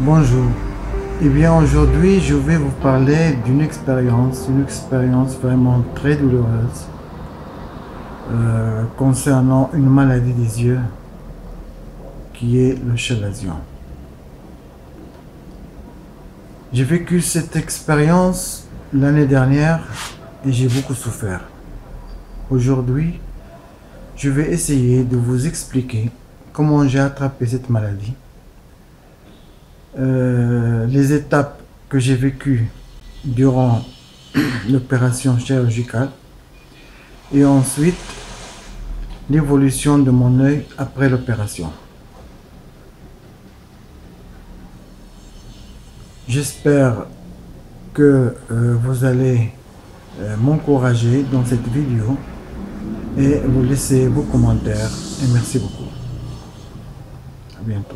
Bonjour. Eh bien, aujourd'hui, je vais vous parler d'une expérience vraiment très douloureuse concernant une maladie des yeux qui est le chalazion. J'ai vécu cette expérience l'année dernière et j'ai beaucoup souffert. Aujourd'hui, je vais essayer de vous expliquer comment j'ai attrapé cette maladie, les étapes que j'ai vécues durant l'opération chirurgicale et ensuite l'évolution de mon œil après l'opération. J'espère que vous allez m'encourager dans cette vidéo et vous laisser vos commentaires et merci beaucoup. À bientôt.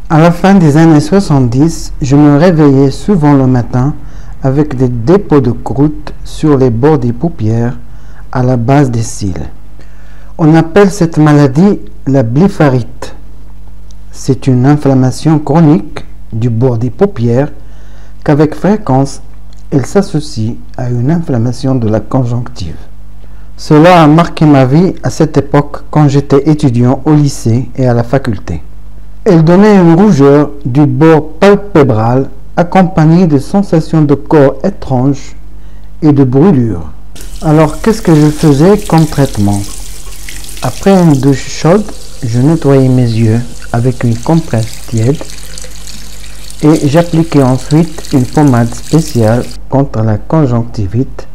À la fin des années 70, je me réveillais souvent le matin avec des dépôts de croûte sur les bords des paupières à la base des cils. On appelle cette maladie la blépharite. C'est une inflammation chronique du bord des paupières qu'avec fréquence, elle s'associe à une inflammation de la conjonctive. Cela a marqué ma vie à cette époque quand j'étais étudiant au lycée et à la faculté. Elle donnait une rougeur du bord palpébral accompagnée de sensations de corps étranges et de brûlures. Alors qu'est-ce que je faisais comme traitement? Après une douche chaude, je nettoyais mes yeux avec une compresse tiède et j'appliquais ensuite une pommade spéciale contre la conjonctivite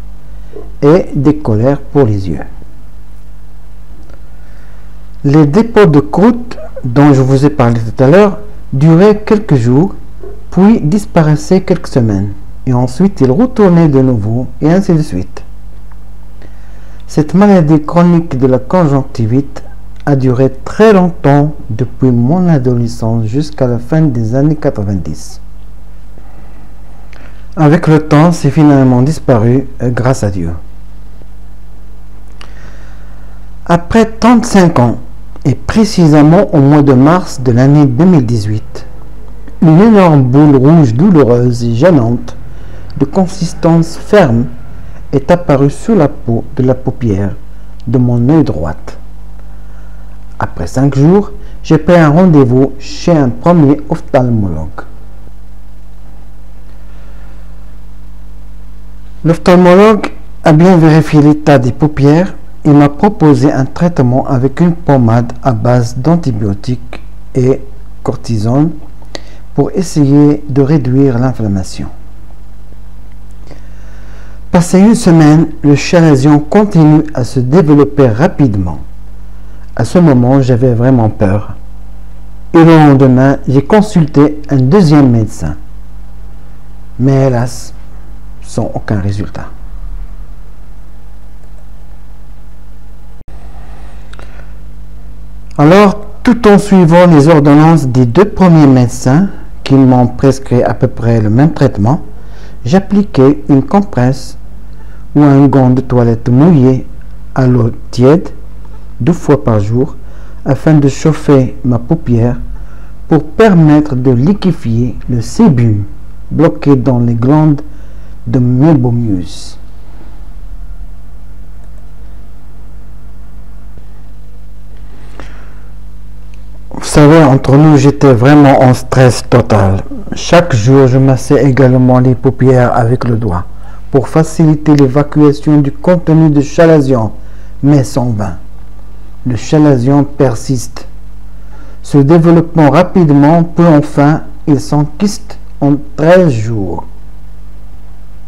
et des colères pour les yeux. Les dépôts de croûte dont je vous ai parlé tout à l'heure duraient quelques jours, puis disparaissaient quelques semaines, et ensuite ils retournaient de nouveau, et ainsi de suite. Cette maladie chronique de la conjonctivite a duré très longtemps depuis mon adolescence jusqu'à la fin des années 90. Avec le temps, c'est finalement disparu, grâce à Dieu. Après 35 ans, et précisément au mois de mars de l'année 2018, une énorme boule rouge douloureuse et gênante, de consistance ferme, est apparue sous la peau de la paupière de mon œil droit. Après 5 jours, j'ai pris un rendez-vous chez un premier ophtalmologue. L'ophtalmologue a bien vérifié l'état des paupières. Il m'a proposé un traitement avec une pommade à base d'antibiotiques et cortisone pour essayer de réduire l'inflammation. Passé une semaine, le chalazion continue à se développer rapidement. À ce moment, j'avais vraiment peur. Et le lendemain, j'ai consulté un deuxième médecin. Mais hélas, sans aucun résultat. Alors, tout en suivant les ordonnances des 2 premiers médecins qui m'ont prescrit à peu près le même traitement, j'appliquais une compresse ou un gant de toilette mouillé à l'eau tiède 2 fois par jour afin de chauffer ma paupière pour permettre de liquéfier le sébum bloqué dans les glandes de Meibomius. Vous savez, entre nous, j'étais vraiment en stress total. Chaque jour, je massais également les paupières avec le doigt pour faciliter l'évacuation du contenu de chalazion, mais sans vain. Le chalazion persiste. Se développant rapidement, peu enfin, il s'enquiste en 13 jours.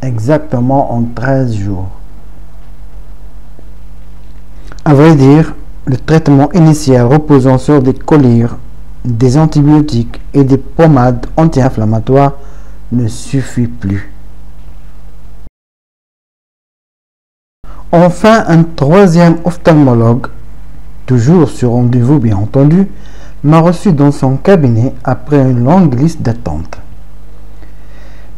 Exactement en 13 jours. À vrai dire, le traitement initial reposant sur des collyres, des antibiotiques et des pommades anti-inflammatoires ne suffit plus. Enfin, un troisième ophtalmologue, toujours sur rendez-vous bien entendu, m'a reçu dans son cabinet après une longue liste d'attente.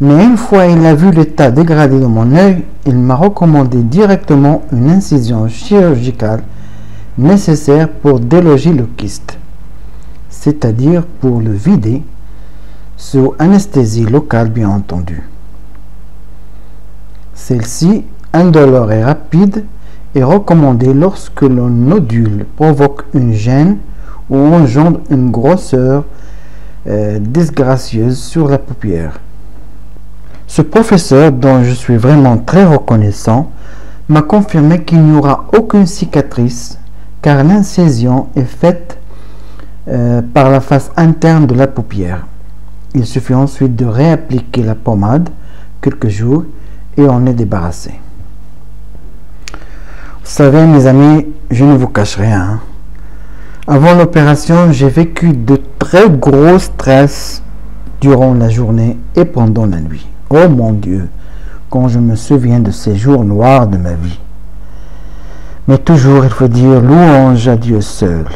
Mais une fois il a vu l'état dégradé de mon œil, il m'a recommandé directement une incision chirurgicale nécessaire pour déloger le kyste, c'est-à-dire pour le vider, sous anesthésie locale bien entendu. Celle-ci, indolore et rapide, est recommandée lorsque le nodule provoque une gêne ou engendre une grosseur disgracieuse sur la paupière. Ce professeur, dont je suis vraiment très reconnaissant, m'a confirmé qu'il n'y aura aucune cicatrice car l'incision est faite par la face interne de la paupière. Il suffit ensuite de réappliquer la pommade quelques jours et on est débarrassé. Vous savez mes amis, je ne vous cache rien. Avant l'opération, j'ai vécu de très gros stress durant la journée et pendant la nuit. Oh mon Dieu, quand je me souviens de ces jours noirs de ma vie. Mais toujours, il faut dire louange à Dieu seul.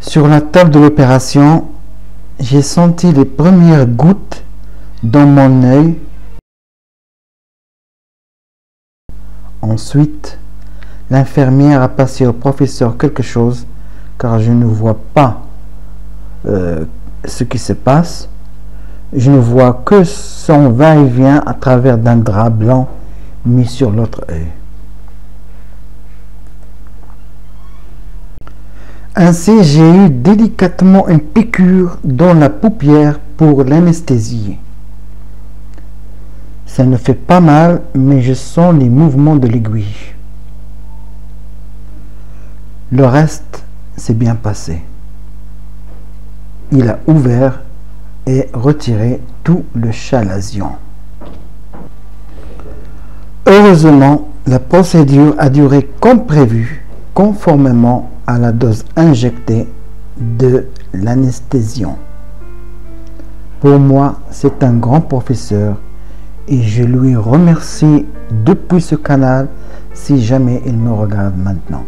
Sur la table de l'opération, j'ai senti les premières gouttes dans mon œil. Ensuite, l'infirmière a passé au professeur quelque chose car je ne vois pas ce qui se passe. Je ne vois que son va-et-vient à travers d'un drap blanc mis sur l'autre œil. Ainsi, j'ai eu délicatement une piqûre dans la paupière pour l'anesthésier. Ça ne fait pas mal, mais je sens les mouvements de l'aiguille. Le reste s'est bien passé. Il a ouvert et retiré tout le chalazion. Heureusement, la procédure a duré comme prévu, conformément à la dose injectée de l'anesthésion. Pour moi, c'est un grand professeur et je lui remercie depuis ce canal si jamais il me regarde maintenant.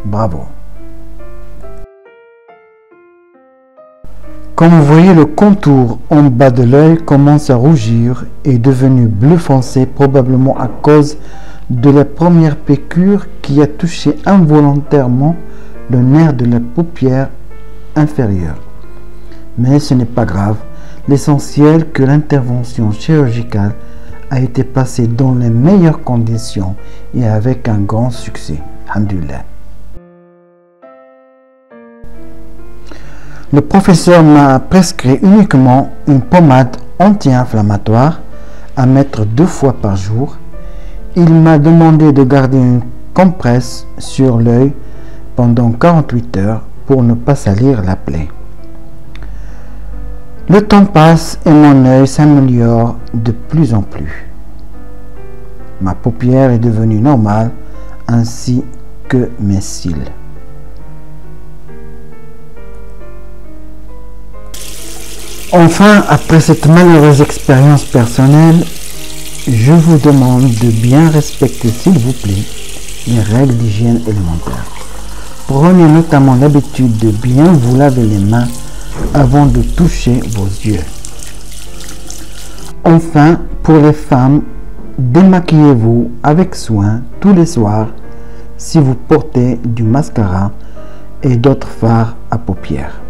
Bravo. Comme vous voyez, le contour en bas de l'œil commence à rougir et est devenu bleu foncé, probablement à cause de la première piqûre qui a touché involontairement le nerf de la paupière inférieure. Mais ce n'est pas grave. L'essentiel que l'intervention chirurgicale a été passée dans les meilleures conditions et avec un grand succès. Alhamdulillah. Le professeur m'a prescrit uniquement une pommade anti-inflammatoire à mettre 2 fois par jour. Il m'a demandé de garder une compresse sur l'œil pendant 48 heures pour ne pas salir la plaie. Le temps passe et mon œil s'améliore de plus en plus. Ma paupière est devenue normale ainsi que mes cils. Enfin, après cette malheureuse expérience personnelle, je vous demande de bien respecter, s'il vous plaît, les règles d'hygiène élémentaires. Prenez notamment l'habitude de bien vous laver les mains avant de toucher vos yeux. Enfin, pour les femmes, démaquillez-vous avec soin tous les soirs si vous portez du mascara et d'autres fards à paupières.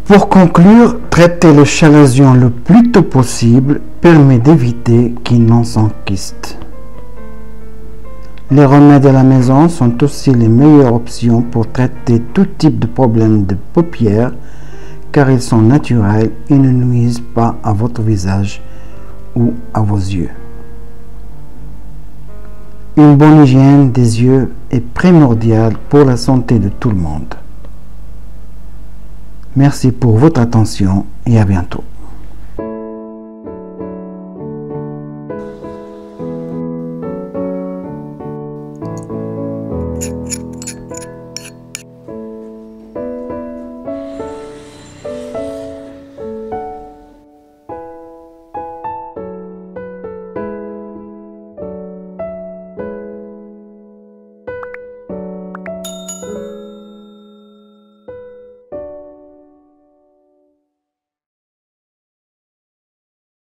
Pour conclure, traiter le chalazion le plus tôt possible permet d'éviter qu'il n'en s'enquiste. Les remèdes à la maison sont aussi les meilleures options pour traiter tout type de problème de paupières car ils sont naturels et ne nuisent pas à votre visage ou à vos yeux. Une bonne hygiène des yeux est primordiale pour la santé de tout le monde. Merci pour votre attention et à bientôt.